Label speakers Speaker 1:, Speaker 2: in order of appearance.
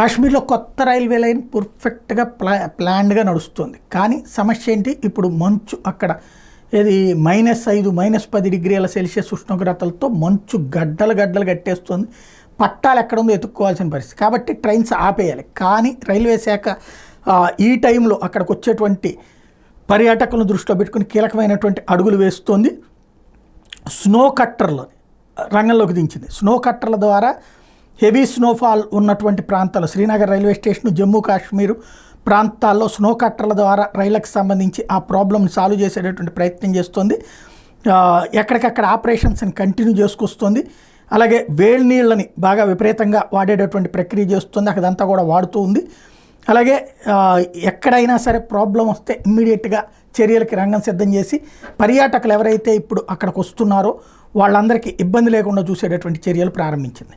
Speaker 1: కాశ్మీర్లో కొత్త railway line పర్ఫెక్ట్గా ప్లాన్డ్గా నడుస్తుంది. కానీ సమస్య ఏంటి, ఇప్పుడు మంచు అక్కడ ఇది -5 -10 డిగ్రీల సెల్సియస్ ఉష్ణోగ్రతలతో మంచు గడ్డలు గడ్డలు కట్టేస్తుంది. పట్టాలు ఎక్కడుందో ఎత్తుక్కోవాల్సిన పరిస్థితి. కాబట్టి ట్రైన్స్ ఆపేయాలి. కానీ రైల్వే శాఖ ఈ టైంలో అక్కడికి వచ్చేటువంటి పర్యాటకులను దృష్టిలో పెట్టుకుని కీలకమైనటువంటి అడుగులు వేస్తోంది. స్నో కట్టర్లు రంగంలోకి దించింది. స్నో కట్టర్ల ద్వారా హెవీ స్నోఫాల్ ఉన్నటువంటి ప్రాంతాలు, శ్రీనగర్ రైల్వే స్టేషన్, జమ్మూ కాశ్మీర్ ప్రాంతాల్లో స్నో కట్టర్ల ద్వారా రైళ్లకు సంబంధించి ఆ ప్రాబ్లమ్ని సాల్వ్ చేసేటటువంటి ప్రయత్నం చేస్తుంది. ఎక్కడికక్కడ ఆపరేషన్స్ని కంటిన్యూ చేసుకొస్తుంది. అలాగే వేడి నీళ్ళని బాగా విపరీతంగా వాడేటటువంటి ప్రక్రియ చేస్తుంది. అక్కడంతా కూడా వాడుతూ ఉంది. అలాగే ఎక్కడైనా సరే ప్రాబ్లం వస్తే ఇమ్మీడియట్గా చర్యలకి రంగం సిద్ధం చేసి పర్యాటకులు ఎవరైతే ఇప్పుడు అక్కడికి వస్తున్నారో వాళ్ళందరికీ ఇబ్బంది లేకుండా చూసేటటువంటి చర్యలు ప్రారంభించింది.